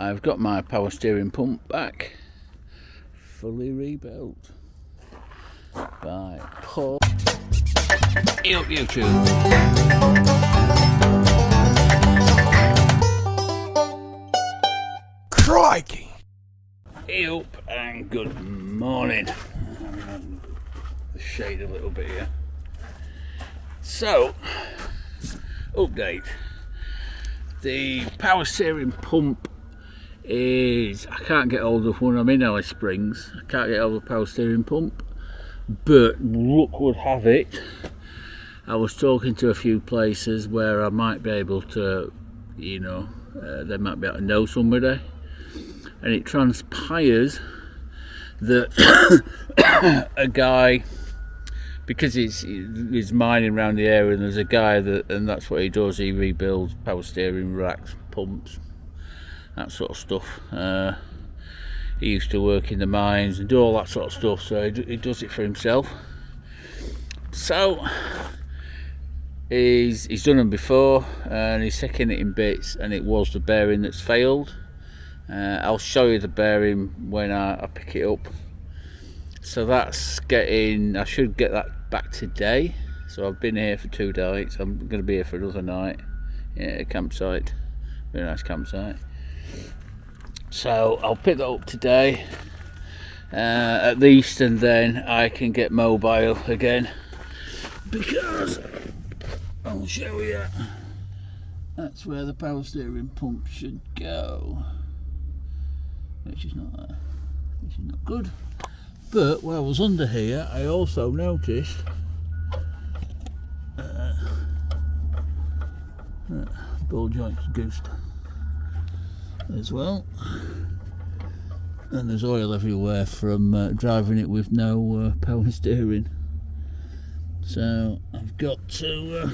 I've got my power steering pump back, fully rebuilt by Paul. Hey up YouTube! Crikey! Hey up and good morning. The shade a little bit here. So, update. The power steering pump is, I can't get hold of one. I'm in Alice Springs. I can't get hold of the power steering pump, but luck would have it, I was talking to a few places where I might be able to, they might be able to know somebody, and it transpires that a guy, because he's mining around the area, and there's a guy and that's what he does. He rebuilds power steering racks, pumps, that sort of stuff. He used to work in the mines and do all that sort of stuff, so he does it for himself. So he's done them before, and he's taking it in bits, and it was the bearing that's failed. I'll show you the bearing when I pick it up. So that's I should get that back today. So I've been here for 2 nights. I'm going to be here for another night. Yeah, campsite, very nice campsite. So I'll pick that up today, at least, and then I can get mobile again, because I'll show you. That's where the power steering pump should go, which is not good. But while I was under here, I also noticed ball joint's goosed as well, and there's oil everywhere from driving it with no power steering. So I've got to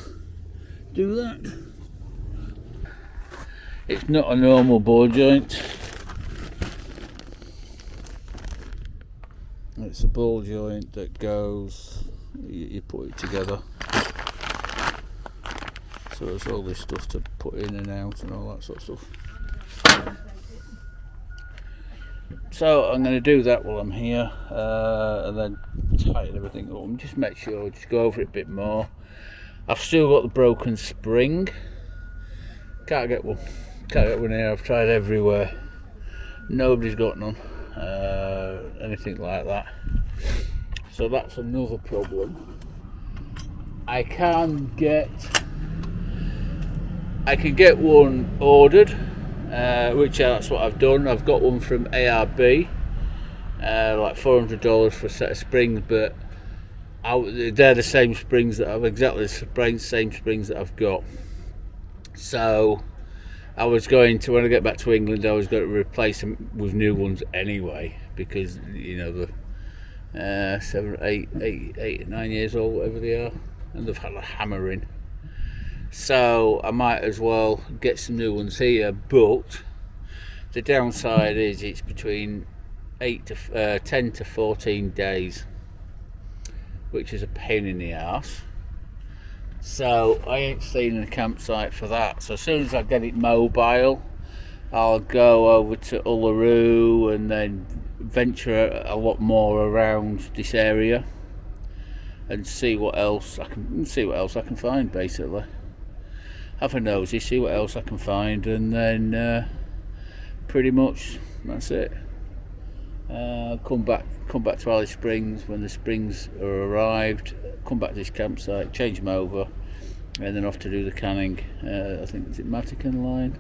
do that. It's not a normal ball joint. It's a ball joint that goes, you put it together. So there's all this stuff to put in and out and all that sort of stuff. So I'm going to do that while I'm here, and then tighten everything up and just make sure, just go over it a bit more. I've still got the broken spring. Can't get one here. I've tried everywhere. Nobody's got none. Anything like that. So that's another problem. I can get one ordered, which that's what I've done. I've got one from ARB, like $400 for a set of springs, but they're the same springs that exactly the same springs that I've got. So I was going to, when I get back to England, I was going to replace them with new ones anyway, because the 7, 8, 9 years old, whatever they are, and they've had a hammering. So I might as well get some new ones here, but the downside is it's between 10 to 14 days, which is a pain in the arse. So I ain't staying in a campsite for that. So as soon as I get it mobile, I'll go over to Uluru and then venture a lot more around this area and see what else I can find, basically. Have a nosy, see what else I can find, and then pretty much that's it. Come back to Alice Springs when the springs are arrived. Come back to this campsite, change them over, and then off to do the canning. I think it's Matican line.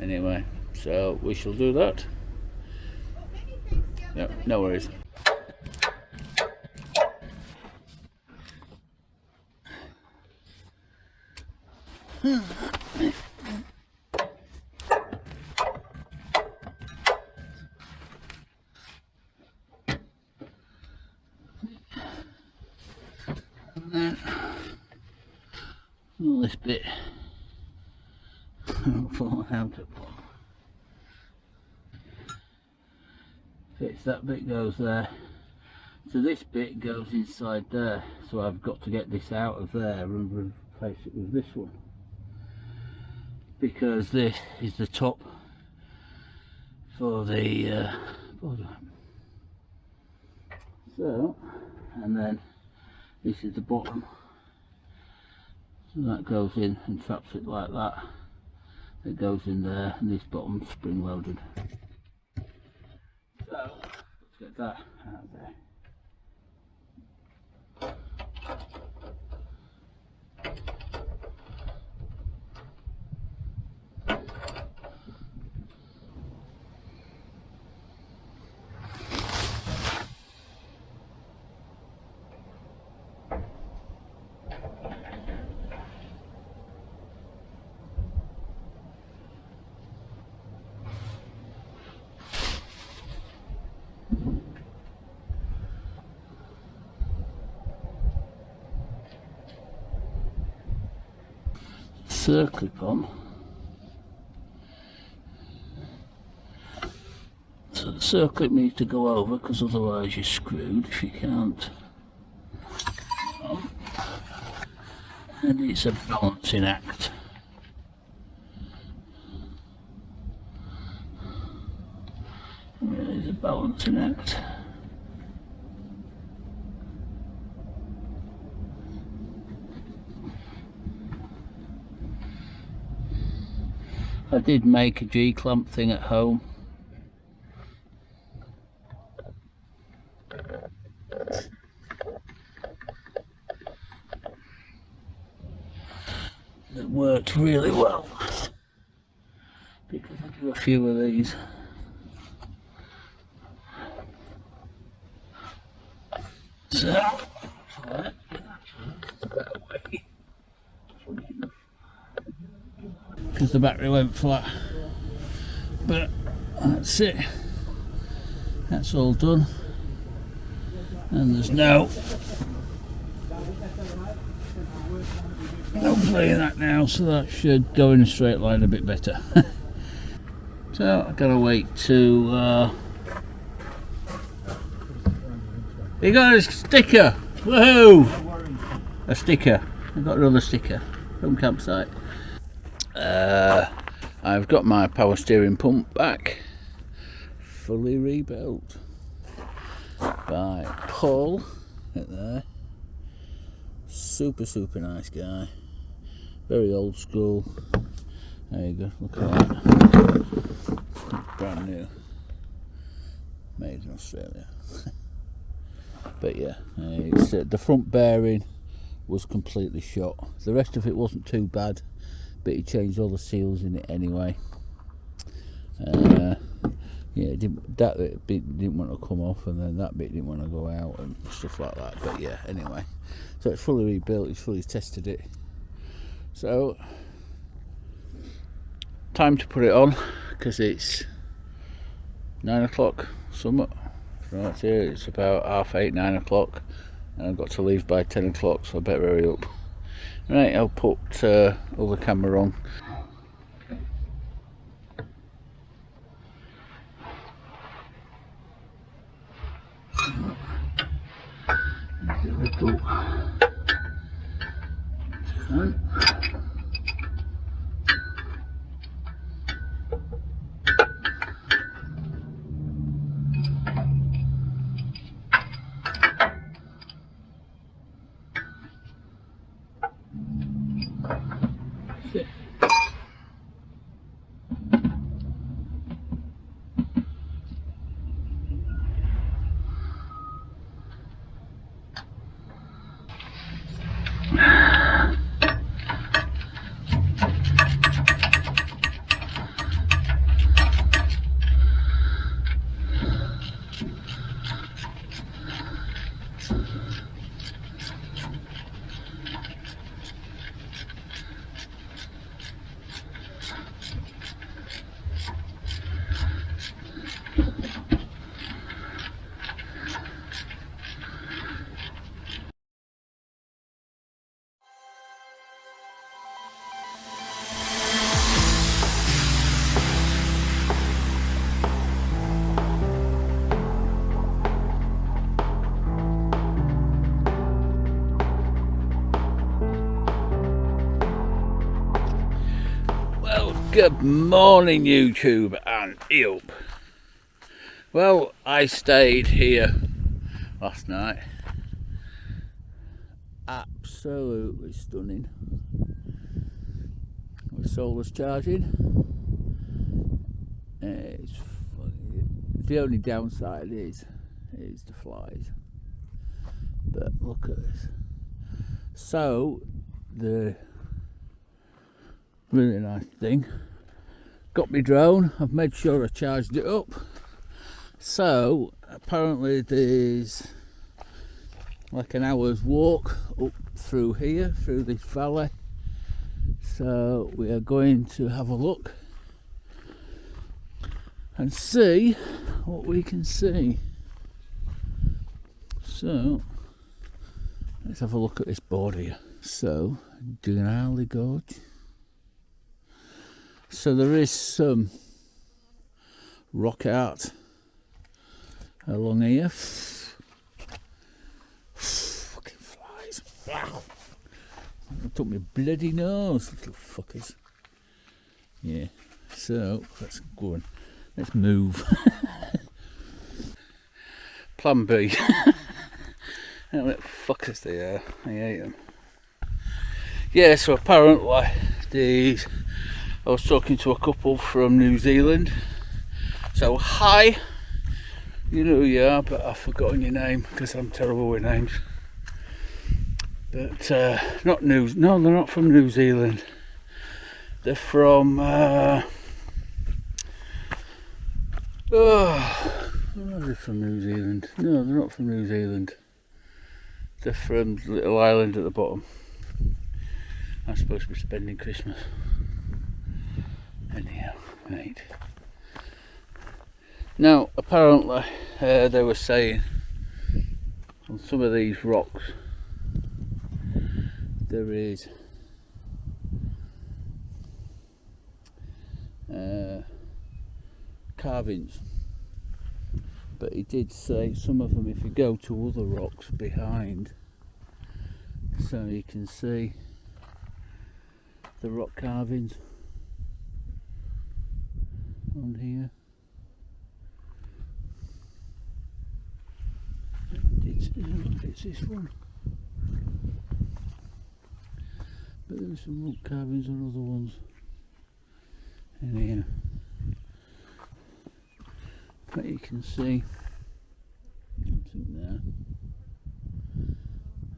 Anyway, so we shall do that. Yep, no worries. All this bit fall out of fits, that bit goes there, so this bit goes inside there, so I've got to get this out of there and replace it with this one, because this is the top for the so, and then this is the bottom, so that goes in and traps it like that. It goes in there, and this bottom spring loaded. So let's get that out of there. Circlip on, so the circlip needs to go over, because otherwise you're screwed if you can't. And it's a balancing act. It is a balancing act. I did make a G-clamp thing at home. That worked really well, because I do a few of these. So, that's a better way. Because the battery went flat, but that's it, that's all done, and there's no play in that now, so that should go in a straight line a bit better. So I've got to wait to you got a sticker, woohoo, a sticker, I've got another sticker from campsite. I've got my power steering pump back, fully rebuilt by Paul at there. Super nice guy, very old school. There you go, look at that, brand new, made in Australia. But yeah, it's, the front bearing was completely shot, the rest of it wasn't too bad, but he changed all the seals in it anyway. Yeah, that bit didn't want to come off, and then that bit didn't want to go out and stuff like that. But yeah, anyway, so it's fully rebuilt, he's fully tested it. So time to put it on, because it's 9 o'clock somewhat. Right here, it's about 8:30, 9 o'clock, and I've got to leave by 10 o'clock, so I better hurry up. Right, I'll put all the camera on. Good morning YouTube and Eop. Well, I stayed here last night. Absolutely stunning. With solar's charging. It's the only downside is the flies. But look at this. So the really nice thing, got my drone. I've made sure I charged it up. So apparently there's like an hour's walk up through here, through this valley. So we are going to have a look and see what we can see. So let's have a look at this board here. So N'Dhala Gorge. So there is some rock art along here. Fucking flies. It took me bloody nose, little fuckers. Yeah, so let's go on. Let's move. Plan B. How little fuckers they are. I hate them. Yeah, so apparently these. I was talking to a couple from New Zealand. So hi. You know who you are, but I've forgotten your name because I'm terrible with names. But no, they're not from New Zealand. They're from where are they from New Zealand? No, they're not from New Zealand. They're from the little island at the bottom. I'm supposed to be spending Christmas. Anyhow, right. Now, apparently, they were saying on some of these rocks there is carvings, but he did say some of them, if you go to other rocks behind, so you can see the rock carvings on here. It's this one, but there's some rock carvings on other ones in here that you can see something there,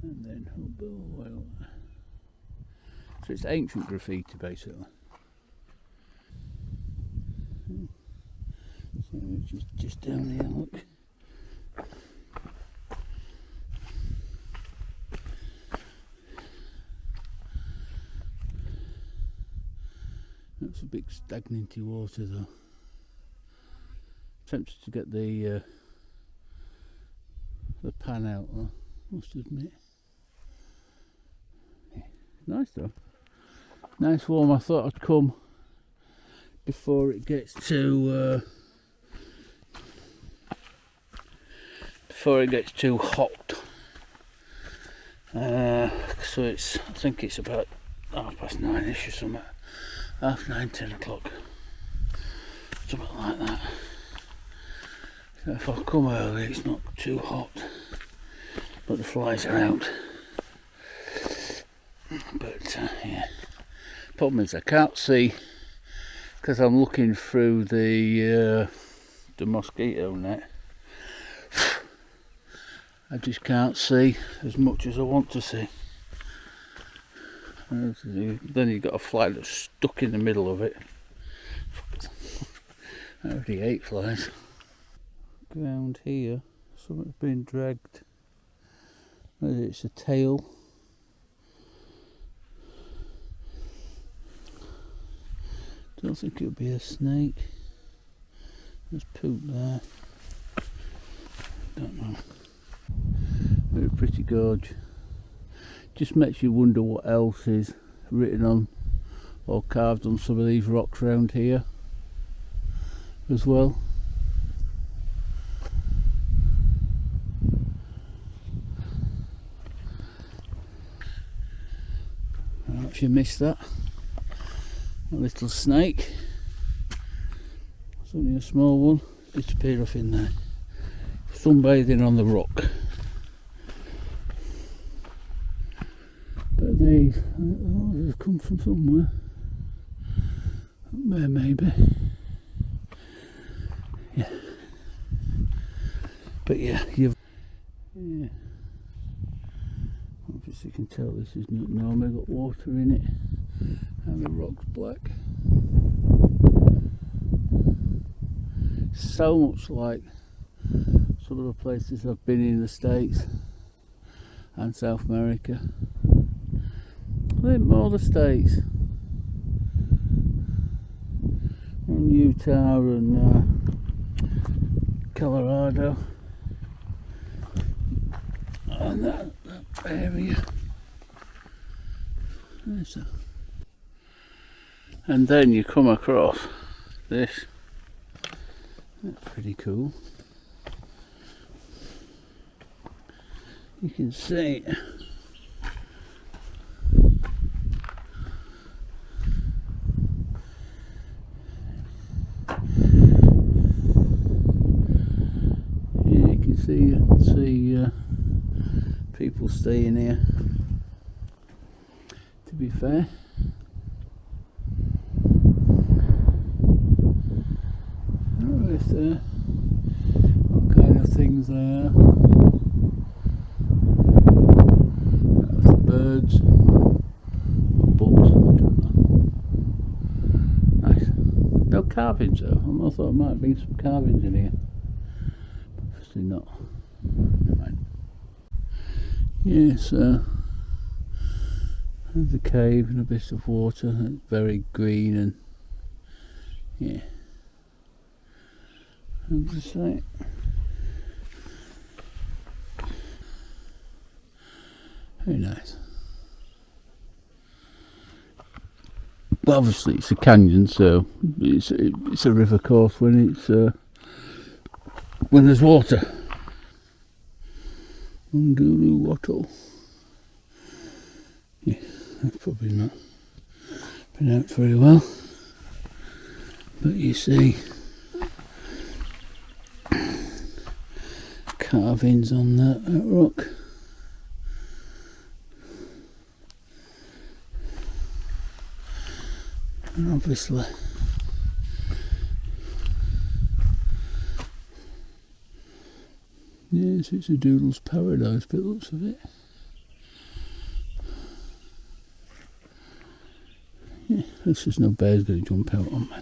and then up all the way up there. So it's ancient graffiti basically. So it's just down here, look. That's a big stagnanty water though. Tempted to get the pan out though, must admit. Yeah, nice though. Nice warm. I thought I'd come before it gets too hot. So it's, I think it's about 9:30ish or something. 9:30, 10 o'clock, something like that. So if I come early, it's not too hot, but the flies are out. But yeah, problem is I can't see because I'm looking through the mosquito net. I just can't see as much as I want to see. Then you've got a fly that's stuck in the middle of it. I already hate flies. Ground here, something's been dragged. Whether it's a tail. Don't think it would be a snake. There's poop there. Don't know. Very pretty gorge. Just makes you wonder what else is written on or carved on some of these rocks around here as well. Perhaps you missed that. A little snake. It's only a small one. disappeared off in there. Sunbathing on the rock. But they've come from somewhere. Up there maybe. Yeah. But yeah, yeah. Obviously you can tell this is not normal, got water in it. And the rock's black. So much like some of the places I've been in the States and South America. I think more the States. And Utah and Colorado. And that area. So. And then you come across this. That's pretty cool. You can see see people staying here, to be fair. I don't know if they're what kind of things they are. That's the birds or bugs, I don't know. Nice. No carvings though. I thought there might be some carvings in here. Obviously not. Never mind. Yeah, so there's a cave and a bit of water. It's very green and yeah. And just like very nice. But obviously it's a canyon, so it's a river course when there's water. N'Dhala Gorge. Yeah, that's probably not pronounced very well. But you see carvings on that rock. And obviously yes, it's a doodle's paradise by the looks of it. Yeah, there's just no bears going to jump out on me.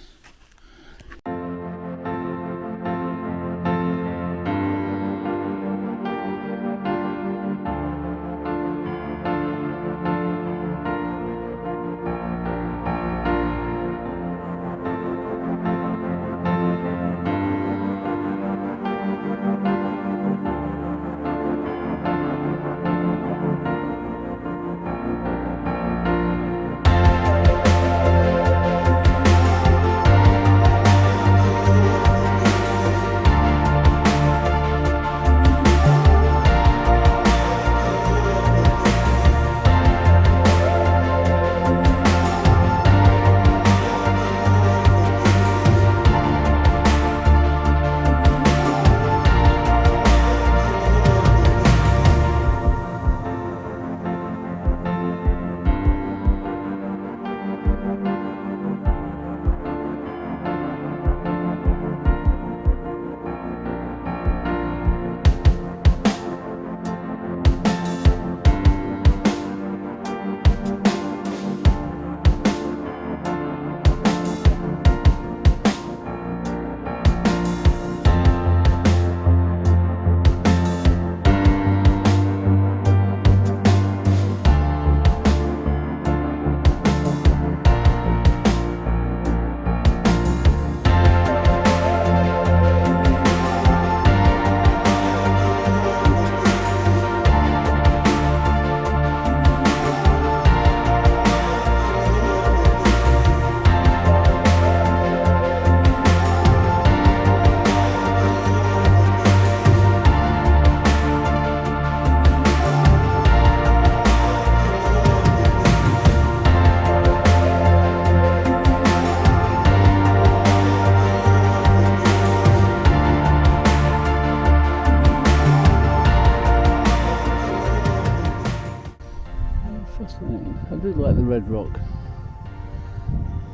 red rock.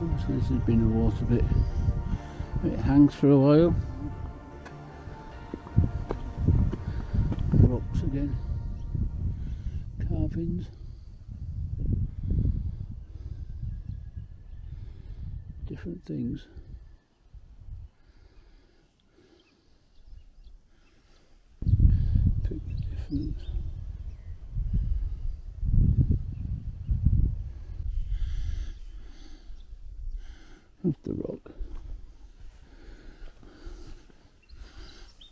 Obviously this has been a water bit. It hangs for a while. Rocks again. Carvings. Different things. Pick the difference. Of the rock.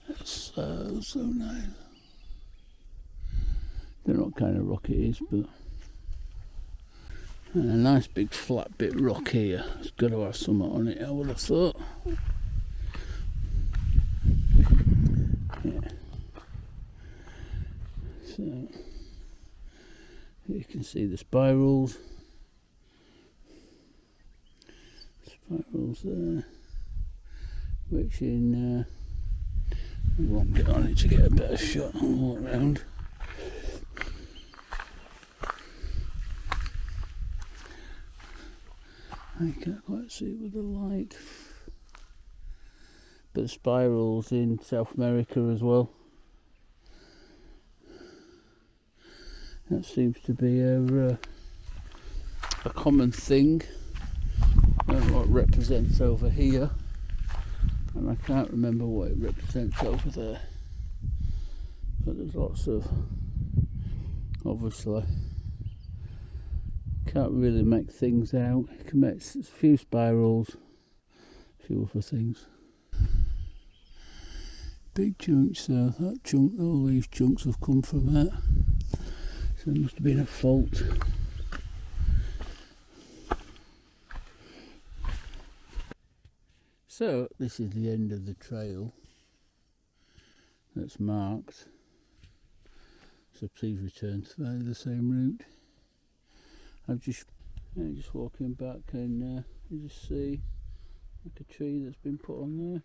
It's so nice. Don't know what kind of rock it is, but and a nice big flat bit rock here. It's got to have something on it, I would have thought. Yeah. So you can see the spirals. Spirals there, which I won't get on it to get a better shot and walk around. I can't quite see it with the light, but spirals in South America as well. That seems to be a common thing. I don't know what it represents over here, and I can't remember what it represents over there, but there's lots of, obviously can't really make things out. You can make a few spirals, a few other things. Big chunks there, that chunk, all these chunks have come from that, so there must have been a fault. So this is the end of the trail that's marked, so please return to the same route. I'm just walking back, and you just see like a tree that's been put on there,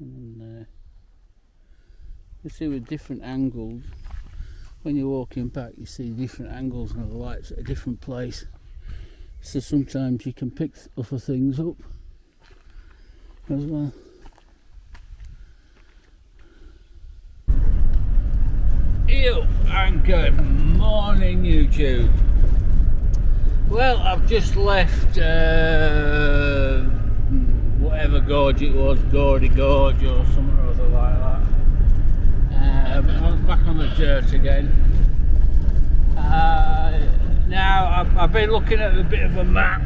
and then you see with different angles. When you're walking back, you see different angles and the lights at a different place, so sometimes you can pick other things up as well. Ew, and good morning YouTube. Well, I've just left whatever gorge it was, Gordy Gorge or something or other like that. I'm back on the dirt again. Now I've been looking at a bit of a map,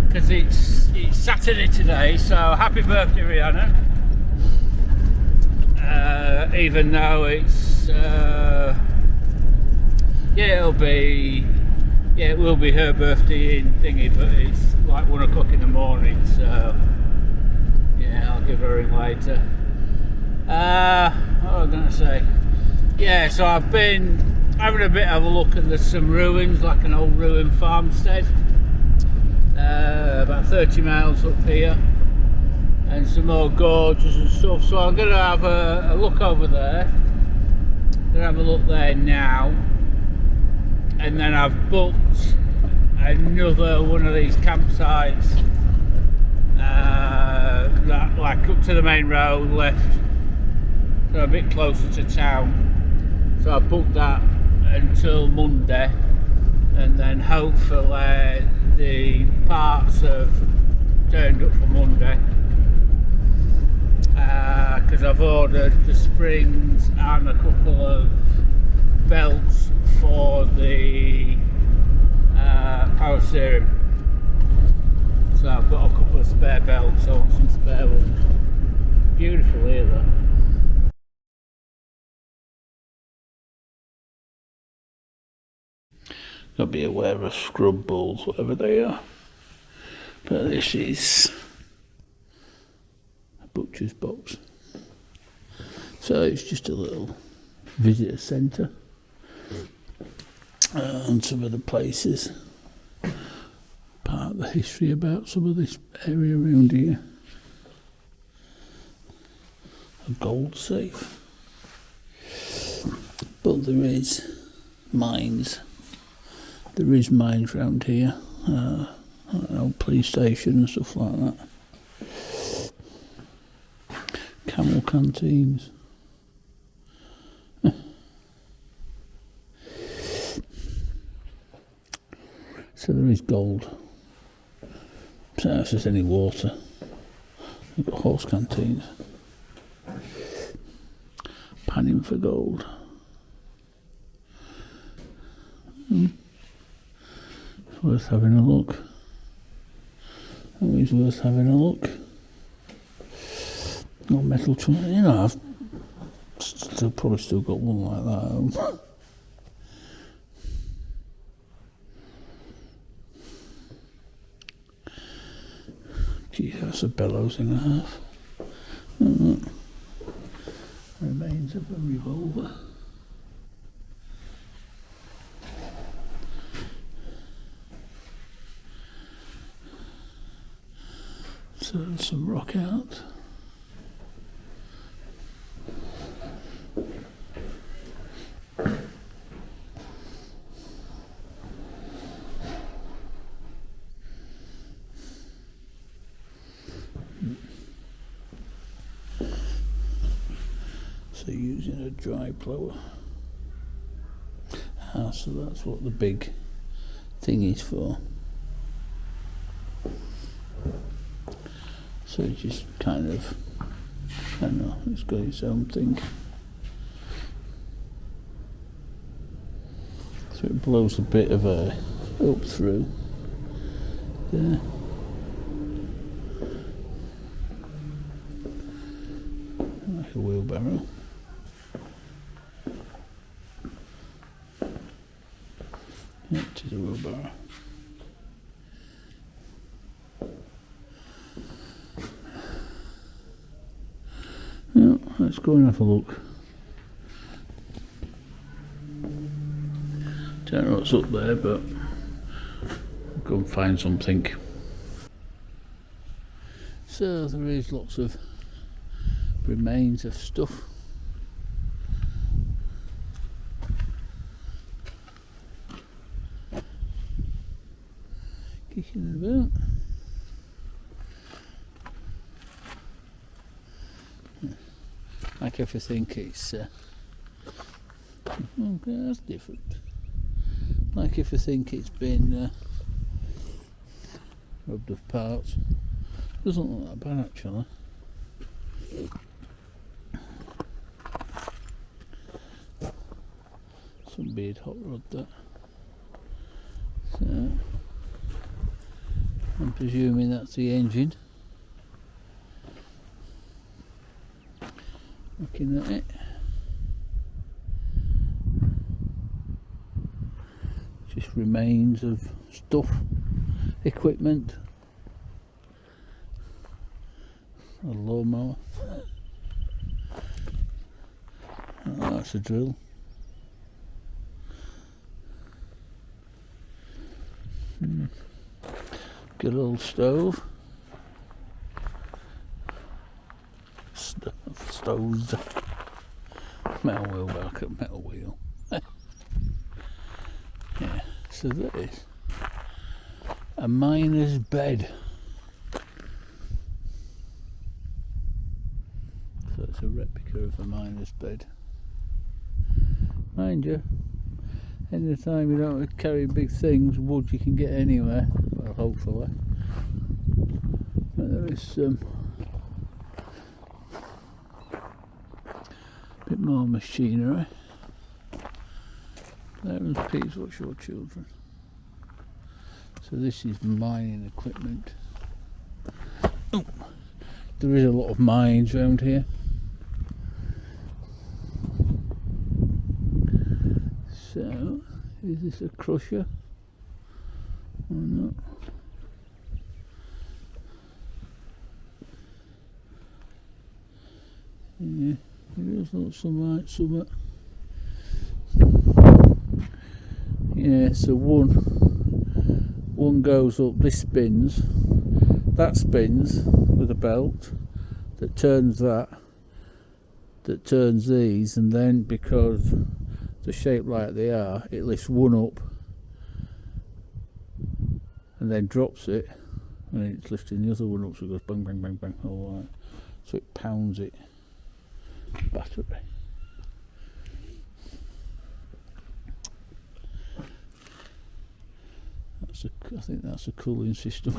because it's Saturday today, so happy birthday Rihanna. Even though it's it will be her birthday in thingy, but it's like 1 o'clock in the morning, so yeah, I'll give her a ring later. What was I going to say? Yeah, so I've been having a bit of a look, and there's some ruins, like an old ruined farmstead, about 30 miles up here, and some more gorges and stuff. So I'm going to have a look over there. I'm going to have a look there now, and then I've booked another one of these campsites, that like up to the main road left, so a bit closer to town. So I booked that until Monday, and then hopefully the parts have turned up for Monday, because I've ordered the springs and a couple of belts for the power steering. So I've got a couple of spare belts, I want some spare ones. Beautiful here though. Got to be aware of scrub balls, whatever they are. But this is a butcher's box. So it's just a little visitor centre. And some of the places, part of the history about some of this area around here. A gold safe. But there is mines There is mines around here, I don't know, police station and stuff like that. Camel canteens. So there is gold. So if there's any water, we've got horse canteens. Panning for gold. It's worth having a look. Always worth having a look. Not metal trunk, you know, I've probably still got one like that at home. Gee, that's a bellows and a half. Remains of a revolver. So there's some rock out. So using a dry plough. So that's what the big thing is for. So it just kind of, I don't know, it's got its own thing. So it blows a bit of air up through there. Like a wheelbarrow. Yeah, it is a wheelbarrow. Yeah, let's go and have a look. Don't know what's up there, but I'll go and find something. So there is lots of remains of stuff. Kicking about. Like if you think it's okay, that's different. Like if you think it's been rubbed off parts. Doesn't look that bad actually. Some beard hot rod that. So I'm presuming that's the engine. Looking at it. Just remains of stuff, equipment. A lawnmower. Oh, that's a drill. Good old stove. Stoves. Metal wheel, back at metal wheel. Yeah, so that is a miner's bed. So it's a replica of a miner's bed. Mind you, any time you don't carry big things, wood you can get anywhere. Well, hopefully. But there is some bit more machinery. Clarence Pease, what's your children? So this is mining equipment. Oh, there is a lot of mines around here. So, is this a crusher or not? Yeah, it does look some like something. Yeah, so one goes up, this spins, that spins with a belt that turns turns these, and then because they're shaped like they are, it lifts one up and then drops it, and it's lifting the other one up, so it goes bang bang bang bang, all right. So it pounds it. Battery. I think that's a cooling system.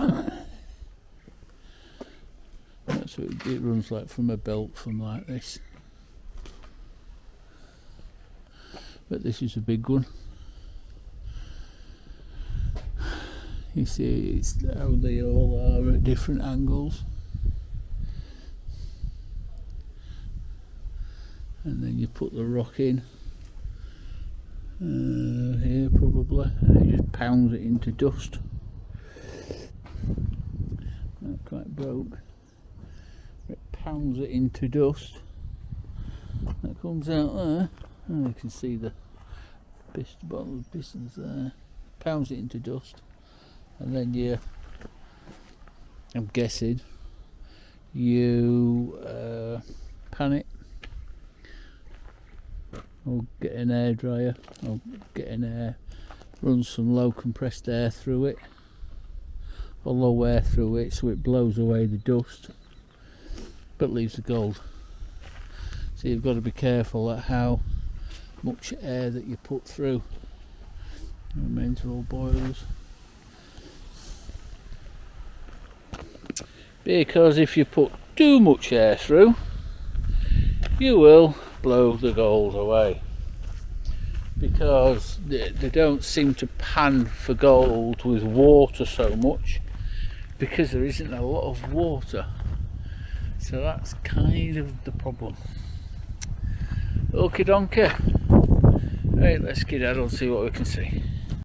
So it runs like from a belt from like this. But this is a big one. You see it's how they all are at different angles. And then you put the rock in here probably, and it just pounds it into dust. Not quite broke. It pounds it into dust. That comes out there, and you can see the bottom of the pistons there. Pounds it into dust, and then I'm guessing you pan it, or get an air dryer, or get an air, run some low compressed air through it, or low air through it, so it blows away the dust but leaves the gold. So you've got to be careful at how much air that you put through. It remains all boilers, because if you put too much air through, you will blow the gold away, because they don't seem to pan for gold with water so much, because there isn't a lot of water. So that's kind of the problem. Okie donkey. Right, let's get out and see what we can see.